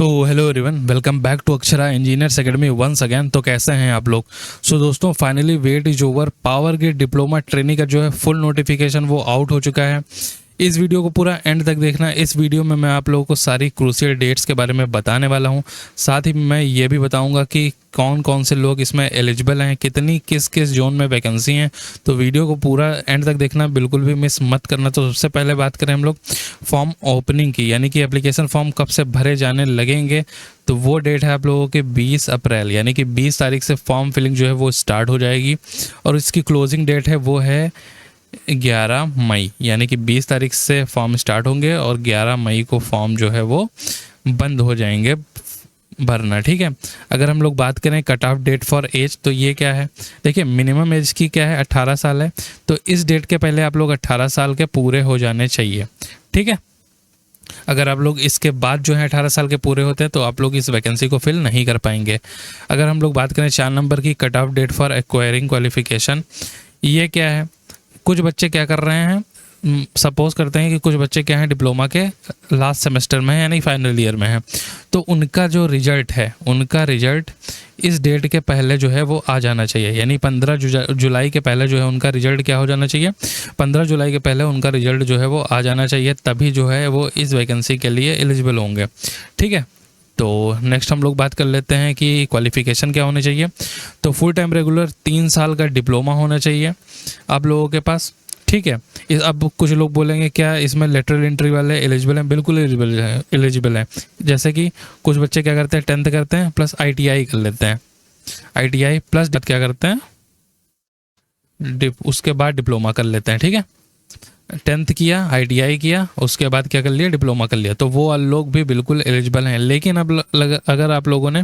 So hello everyone, welcome back to Akshara engineers academy once again. तो कैसे हैं आप लोग? दोस्तों, finally wait is over. Power grid diploma training का जो है फुल नोटिफिकेशन वो आउट हो चुका है। इस वीडियो को पूरा एंड तक देखना। इस वीडियो में मैं आप लोगों को सारी क्रूशियल डेट्स के बारे में बताने वाला हूं। साथ ही मैं ये भी बताऊंगा कि कौन कौन से लोग इसमें एलिजिबल हैं, कितनी किस किस जोन में वैकेंसी हैं। तो वीडियो को पूरा एंड तक देखना, बिल्कुल भी मिस मत करना। तो सबसे पहले बात करें हम लोग फॉर्म ओपनिंग की, यानी कि एप्लीकेशन फॉर्म कब से भरे जाने लगेंगे। तो वो डेट है आप लोगों के 20 अप्रैल, यानी कि 20 तारीख से फॉर्म फिलिंग जो है वो स्टार्ट हो जाएगी। और इसकी क्लोजिंग डेट है वो है 11 मई, यानी कि 20 तारीख से फॉर्म स्टार्ट होंगे और 11 मई को फॉर्म जो है वो बंद हो जाएंगे भरना। ठीक है। अगर हम लोग बात करें cut off date for age, तो ये क्या है? देखिए, मिनिमम एज की क्या है, 18 साल है। तो इस डेट के पहले आप लोग 18 साल के पूरे हो जाने चाहिए। ठीक है। अगर आप लोग इसके बाद जो है 18 साल के पूरे होते हैं तो आप लोग इस वैकेंसी को फिल नहीं कर पाएंगे। अगर हम लोग बात करें 4 नंबर की cut off date for acquiring qualification, ये क्या है? कुछ बच्चे क्या कर रहे हैं, सपोज करते हैं कि कुछ बच्चे क्या हैं, डिप्लोमा के लास्ट सेमेस्टर में है, यानी फाइनल ईयर में है। तो उनका जो रिजल्ट है, उनका रिजल्ट इस डेट के पहले जो है वो आ जाना चाहिए, यानी 15 जुलाई के पहले जो है उनका रिजल्ट क्या हो जाना चाहिए, 15 जुलाई के पहले उनका रिजल्ट जो है वो आ जाना चाहिए। तभी जो है वो इस वैकेंसी के लिए एलिजिबल होंगे। ठीक है। तो नेक्स्ट हम लोग बात कर लेते हैं कि क्वालिफिकेशन क्या होनी चाहिए। तो फुल टाइम रेगुलर 3 साल का डिप्लोमा होना चाहिए आप लोगों के पास। ठीक है। अब कुछ लोग बोलेंगे क्या इसमें लेटरल एंट्री वाले एलिजिबल हैं? बिल्कुल एलिजिबल है। जैसे कि कुछ बच्चे क्या करते हैं, 10th करते हैं प्लस ITI कर लेते हैं, ITI प्लस क्या करते हैं, उसके बाद डिप्लोमा कर लेते हैं। ठीक है। 10th किया, ITI किया, उसके बाद क्या कर लिया, डिप्लोमा कर लिया। तो वो लोग भी बिल्कुल एलिजिबल हैं। लेकिन अब अगर आप लोगों ने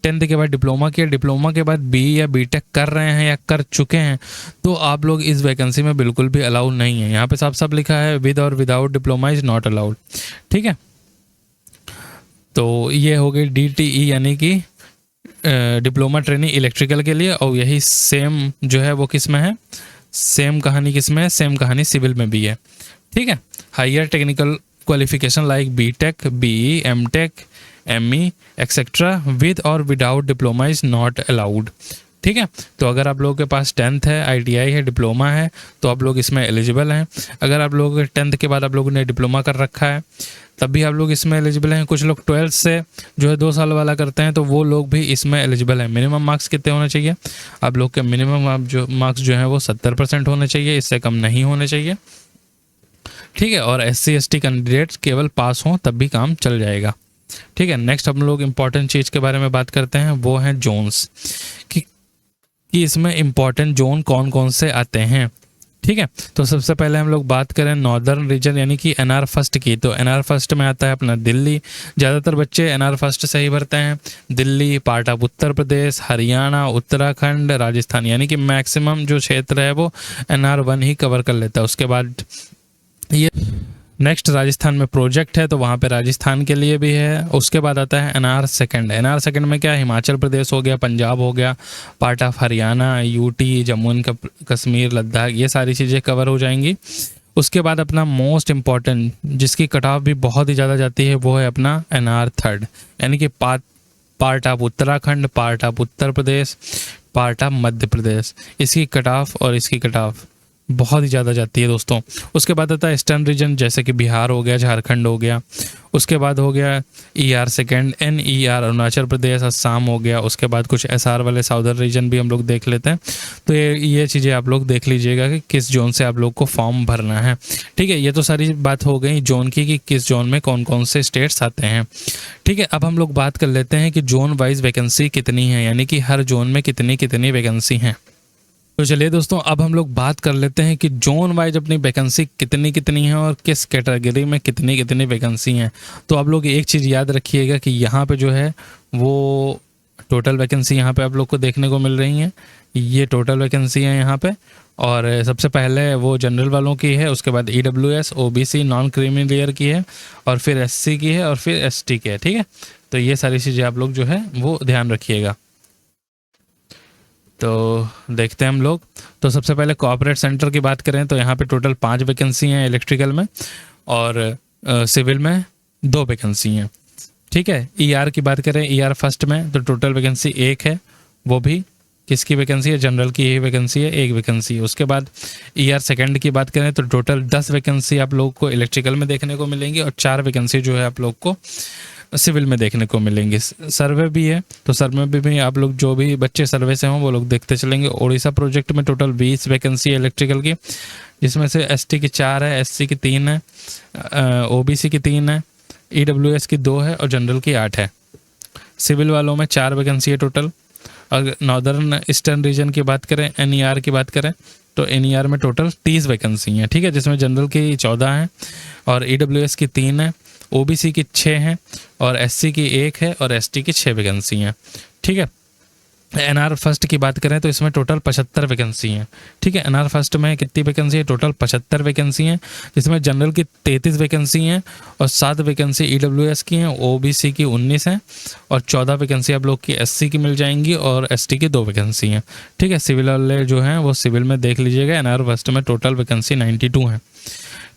10th के बाद डिप्लोमा किया, डिप्लोमा के बाद BE या BTech कर रहे हैं या कर चुके हैं, तो आप लोग इस वैकेंसी में बिल्कुल भी अलाउड नहीं है। यहाँ पे साफ साफ लिखा है विद और without diploma is not allowed. ठीक है। तो ये हो गई DTE, यानी कि डिप्लोमा ट्रेनिंग इलेक्ट्रिकल के लिए। और यही सेम जो है वो किस में है, सेम कहानी किस में है, सेम कहानी सिविल में भी है। ठीक है। Higher technical qualification like BTech, BE, MTech, ME etcetera with और without diploma is not allowed. ठीक है। तो अगर आप लोगों के पास 10th है, ITI है, डिप्लोमा है, तो आप लोग इसमें एलिजिबल हैं। अगर आप लोग 10th के बाद आप लोगों ने डिप्लोमा कर रखा है तब भी आप लोग इसमें एलिजिबल हैं। कुछ लोग 12th से जो है 2 साल वाला करते हैं, तो वो लोग भी इसमें एलिजिबल हैं। मिनिमम मार्क्स कितने होने चाहिए आप लोग के? मिनिमम जो मार्क्स जो हैं वो 70% होने चाहिए, इससे कम नहीं होने चाहिए। ठीक है। और SC ST कैंडिडेट्स केवल पास हों तब भी काम चल जाएगा। ठीक है। नेक्स्ट हम लोग इम्पॉर्टेंट चीज़ के बारे में बात करते हैं, वो हैं जोन्स, कि इसमें इम्पॉर्टेंट जोन कौन कौन से आते हैं। ठीक है। तो सबसे पहले हम लोग बात करें नॉर्दर्न रीजन, यानी कि NR फर्स्ट की। तो NR फर्स्ट में आता है अपना दिल्ली। ज़्यादातर बच्चे NR फर्स्ट से ही भरते हैं। दिल्ली, पार्ट ऑफ उत्तर प्रदेश, हरियाणा, उत्तराखंड, राजस्थान, यानी कि मैक्सिमम जो क्षेत्र है वो NR1 ही कवर कर लेता है। उसके बाद ये नेक्स्ट राजस्थान में प्रोजेक्ट है, तो वहाँ पे राजस्थान के लिए भी है। उसके बाद आता है NR सेकंड। NR सेकंड में क्या, हिमाचल प्रदेश हो गया, पंजाब हो गया, part of Haryana, UT, Jammu and Kashmir, Ladakh, ये सारी चीज़ें कवर हो जाएंगी। उसके बाद अपना मोस्ट इम्पॉर्टेंट, जिसकी कट ऑफ भी बहुत ही ज़्यादा जाती है, वो है अपना NR थर्ड, यानी कि part of Uttarakhand, part of Uttar Pradesh, part of Madhya Pradesh. इसकी कट ऑफ और इसकी कट ऑफ बहुत ही ज़्यादा जाती है दोस्तों। उसके बाद आता है ईस्टर्न रीजन, जैसे कि बिहार हो गया, झारखंड हो गया। उसके बाद हो गया ER second, NER Arunachal Pradesh, Assam हो गया। उसके बाद कुछ SR वाले साउदर्न रीजन भी हम लोग देख लेते हैं। तो ये चीज़ें आप लोग देख लीजिएगा कि किस जोन से आप लोग को फॉर्म भरना है। ठीक है। ये तो सारी बात हो गई जोन की, कि किस जोन में कौन कौन से स्टेट्स आते हैं। ठीक है। अब हम लोग बात कर लेते हैं कि जोन वाइज वैकेंसी कितनी है, यानी कि हर जोन में कितनी कितनी वैकेंसी हैं। तो चलिए दोस्तों, अब हम लोग बात कर लेते हैं कि जोन वाइज अपनी वैकेंसी कितनी कितनी है और किस कैटेगरी में कितनी कितनी वैकेंसी हैं। तो आप लोग एक चीज़ याद रखिएगा कि यहाँ पे जो है वो टोटल वैकेंसी यहाँ पे आप लोग को देखने को मिल रही हैं। ये टोटल वैकेंसी है यहाँ पे। और सबसे पहले वो जनरल वालों की है, उसके बाद EWS, OBC, non creamy layer की है, और फिर SC की है, और फिर ST की है। ठीक है। तो ये सारी चीज़ें आप लोग जो है वो ध्यान रखिएगा। तो देखते हैं हम लोग। तो सबसे पहले कोऑपरेट सेंटर की बात करें तो यहाँ पे टोटल 5 वैकेंसी हैं इलेक्ट्रिकल में, और सिविल में 2 वैकेंसी हैं। ठीक है। ईआर की बात करें, ईआर फर्स्ट में तो टोटल वैकेंसी एक है, वो भी किसकी वैकेंसी है, जनरल की यही वैकेंसी है, एक वैकेंसी है। उसके बाद ईआर सेकंड की बात करें तो टोटल 10 वैकेंसी आप लोग को इलेक्ट्रिकल में देखने को मिलेंगी और 4 वैकेंसी जो है आप लोग को सिविल में देखने को मिलेंगी। सर्वे भी है, तो सर्वे में भी आप लोग जो भी बच्चे सर्वे से हों वो लोग देखते चलेंगे। ओडिशा प्रोजेक्ट में टोटल 20 वैकेंसी है इलेक्ट्रिकल की, जिसमें से एसटी की 4 है, एससी की 3 है, ओबीसी की 3 है, ईडब्ल्यूएस की 2 है और जनरल की 8 है। सिविल वालों में 4 वैकेंसी है टोटल। अगर नॉर्दर्न ईस्टर्न रीजन की बात करें, एनईआर की बात करें, तो एनईआर में टोटल 30 वैकेंसी हैं, ठीक है, जिसमें जनरल की 14 हैं और ईडब्ल्यूएस की 3 है, ओबीसी की 6 हैं और एससी की 1 है और एसटी की 6 वैकेंसी हैं, ठीक है। एनआर फर्स्ट की बात करें तो इसमें टोटल 75 वैकेंसी हैं, ठीक है। एनआर फर्स्ट में कितनी वैकेंसी है, टोटल 75 वैकेंसी हैं, जिसमें जनरल की 33 वैकेंसी हैं और 7 वैकेंसी ईडब्ल्यूएस की हैं, ओबीसी की 19 हैं और 14 वैकेंसी आप लोग की एससी की मिल जाएंगी और एसटी की 2 वैकेंसी हैं, ठीक है। सिविल वाले जो हैं वो सिविल में देख लीजिएगा, एनआर फर्स्ट में टोटल वैकेंसी 92 हैं,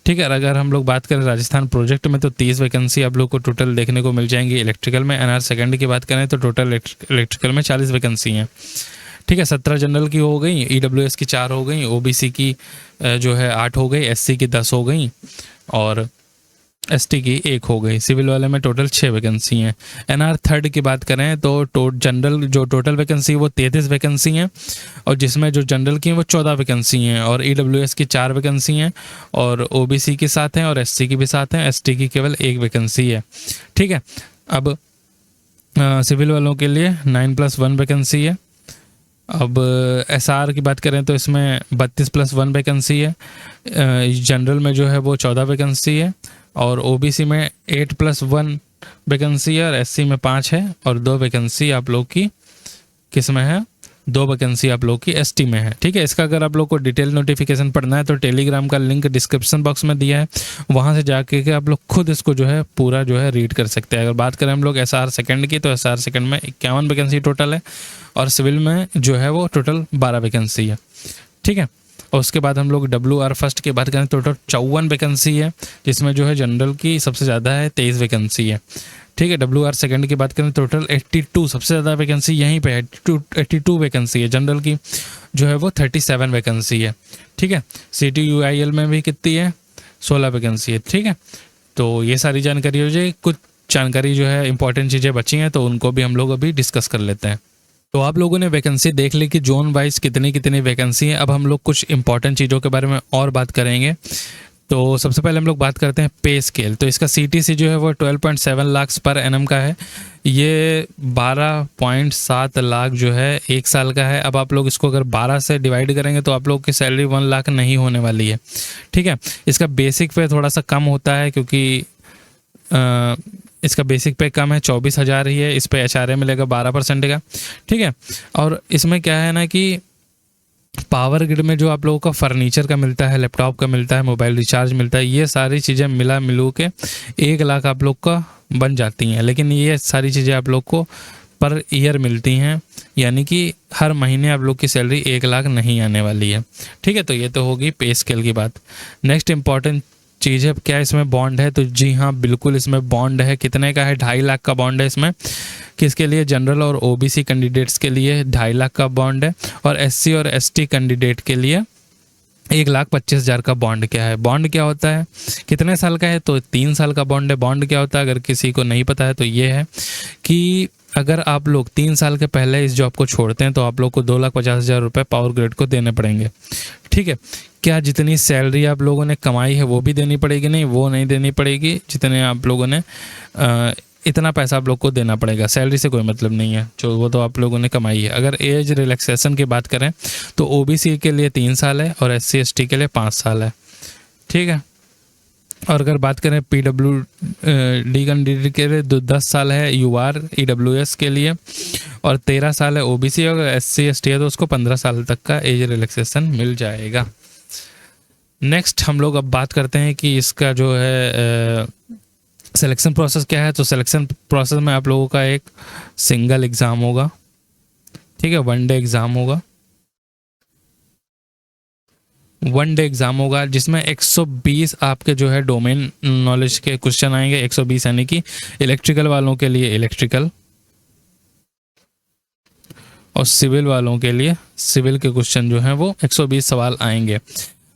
ठीक है। अगर हम लोग बात करें राजस्थान प्रोजेक्ट में तो 30 वैकेंसी आप लोग को टोटल देखने को मिल जाएंगी इलेक्ट्रिकल में। एनआर सेकंड की बात करें तो टोटल इलेक्ट्रिकल में 40 वैकेंसी हैं, ठीक है। 17 जनरल की हो गई, ईडब्ल्यूएस की 4 हो गई, ओबीसी की जो है 8 हो गई, एससी की 10 हो गई और एसटी की 1 हो गई। सिविल वाले में टोटल 6 वैकेंसी हैं। एनआर थर्ड की बात करें तो जनरल जो टोटल वैकेंसी वो 33 वैकेंसी हैं और जिसमें जो जनरल की हैं वो 14 वैकेंसी हैं और ईडब्ल्यूएस की 4 वैकेंसी हैं और ओबीसी की 7 हैं और एससी की भी 7 हैं, एसटी की केवल 1 वैकेंसी है, ठीक है। अब सिविल वालों के लिए 9+1 वैकेंसी है। अब एसआर की बात करें तो इसमें 32+1 वैकेंसी है। जनरल में जो है वो 14 वैकेंसी है और ओबीसी में 8+1 वैकेंसी है और एससी में 5 है और 2 वैकेंसी आप लोग की किस में है, 2 वैकेंसी आप लोग की एसटी में है, ठीक है। इसका अगर आप लोग को डिटेल नोटिफिकेशन पढ़ना है तो टेलीग्राम का लिंक डिस्क्रिप्शन बॉक्स में दिया है, वहाँ से जाके के आप लोग खुद इसको जो है पूरा जो है रीड कर सकते हैं। अगर बात करें हम लोग एसआर सेकंड की तो एसआर सेकंड में 51 वैकेंसी टोटल है और सिविल में जो है वो टोटल 12 वैकेंसी है, ठीक है। और उसके बाद हम लोग WR फर्स्ट की बात करें तो टोटल 54 वैकेंसी है, जिसमें जो है जनरल की सबसे ज़्यादा है, 23 वैकेंसी है, ठीक है। WR सेकंड की बात करें तो टोटल 82, सबसे ज़्यादा वैकेंसी यहीं पे है, 82 वैकेंसी है। जनरल की जो है वो 37 वैकेंसी है, ठीक है। CTUIL में भी कितनी है, 16 वैकेंसी है, ठीक है। तो ये सारी जानकारी हो जाए, कुछ जानकारी जो है इंपॉर्टेंट चीज़ें बची हैं तो उनको भी हम लोग अभी डिस्कस कर लेते हैं। तो आप लोगों ने वैकेंसी देख ली कि जोन वाइज कितनी कितनी वैकेंसी है। अब हम लोग कुछ इंपॉर्टेंट चीज़ों के बारे में और बात करेंगे। तो सबसे पहले हम लोग बात करते हैं पे स्केल। तो इसका CTC जो है वो 12.7 लाख पर एनम का है, ये 12.7 लाख जो है 1 साल का है। अब आप लोग इसको अगर 12 से डिवाइड करेंगे तो आप लोग की सैलरी 1 लाख नहीं होने वाली है, ठीक है। इसका बेसिक पे थोड़ा सा कम होता है क्योंकि इसका बेसिक पे कम है, 24,000 ही है। इस पे HRA मिलेगा 12% का, ठीक है। और इसमें क्या है ना कि पावर ग्रिड में जो आप लोगों का फर्नीचर का मिलता है, लैपटॉप का मिलता है, मोबाइल रिचार्ज मिलता है, ये सारी चीज़ें मिलू के 1 लाख आप लोग का बन जाती हैं। लेकिन ये सारी चीज़ें आप लोग को पर ईयर मिलती हैं, यानी कि हर महीने आप लोग की सैलरी 1 लाख नहीं आने वाली है, ठीक है। तो ये तो होगी पे स्केल की बात। नेक्स्ट इंपॉर्टेंट चीज़ है, क्या इसमें बॉन्ड है, तो जी हाँ बिल्कुल इसमें बॉन्ड है। कितने का है, 2.5 लाख का बॉन्ड है इसमें। किसके लिए, जनरल और ओबीसी कैंडिडेट्स के लिए 2.5 लाख का बॉन्ड है और एससी और एसटी कैंडिडेट के लिए 1,25,000 का बॉन्ड। क्या है बॉन्ड, क्या होता है, कितने साल का है, तो 3 साल का बॉन्ड है। बॉन्ड क्या होता है अगर किसी को नहीं पता है तो ये है कि अगर आप लोग 3 साल के पहले इस जॉब को छोड़ते हैं तो आप लोग को 2,50,000 रुपये पावर ग्रिड को देने पड़ेंगे, ठीक है। क्या जितनी सैलरी आप लोगों ने कमाई है वो भी देनी पड़ेगी, नहीं वो नहीं देनी पड़ेगी। जितने आप लोगों ने इतना पैसा आप लोग को देना पड़ेगा, सैलरी से कोई मतलब नहीं है, जो वो तो आप लोगों ने कमाई है। अगर एज रिलैक्सेशन की बात करें तो ओबीसी के लिए 3 साल है और एससी एसटी के लिए 5 साल है, ठीक है। और अगर बात करें PWD कैंडिडेट के लिए 10 साल है UR EWS के लिए और 13 साल है ओबीसी। अगर SC ST है तो उसको 15 साल तक का एज रिलैक्सेशन मिल जाएगा। नेक्स्ट हम लोग अब बात करते हैं कि इसका जो है सिलेक्शन प्रोसेस क्या है। तो सिलेक्शन प्रोसेस में आप लोगों का एक सिंगल एग्ज़ाम होगा, ठीक है, 1 डे एग्ज़ाम होगा। 1 डे एग्ज़ाम होगा जिसमें 120 आपके जो है डोमेन नॉलेज के क्वेश्चन आएंगे। 120 यानी कि इलेक्ट्रिकल वालों के लिए इलेक्ट्रिकल और सिविल वालों के लिए सिविल के क्वेश्चन जो हैं वो 120 सवाल आएंगे।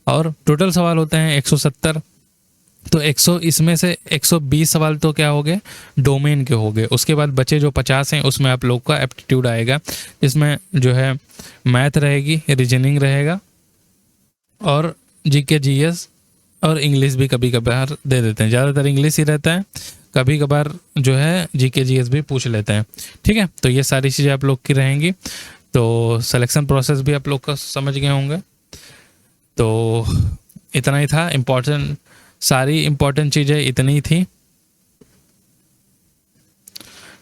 और टोटल सवाल होते हैं 170। तो 100 इसमें से 120 सवाल तो क्या हो गए, डोमेन के हो गए। उसके बाद बचे जो 50 हैं उसमें आप लोग का एप्टीट्यूड आएगा, इसमें जो है मैथ रहेगी, रीजनिंग रहेगा और जीके जीएस और इंग्लिश भी कभी कभार दे देते हैं। ज़्यादातर इंग्लिश ही रहता है, कभी कभार जो है जीके जीएस भी पूछ लेते हैं। ठीक है, तो ये सारी चीज़ें आप लोग की रहेंगी। तो सिलेक्शन प्रोसेस भी आप लोग का समझ गए होंगे। तो इतना ही था, सारी इम्पोर्टेंट चीज़ें इतनी थी,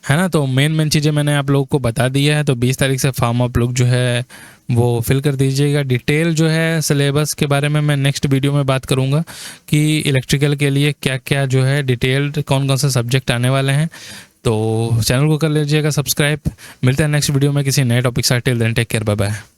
है ना। तो मेन चीज़ें मैंने आप लोगों को बता दिया है। तो 20 तारीख से फॉर्म आप लोग जो है वो फिल कर दीजिएगा। डिटेल जो है सिलेबस के बारे में मैं नेक्स्ट वीडियो में बात करूँगा कि इलेक्ट्रिकल के लिए क्या क्या जो है डिटेल्ड कौन कौन से सब्जेक्ट आने वाले हैं। तो चैनल को कर लीजिएगा सब्सक्राइब। मिलते हैं नेक्स्ट वीडियो में किसी नए टॉपिक से। Till then take care, bye bye.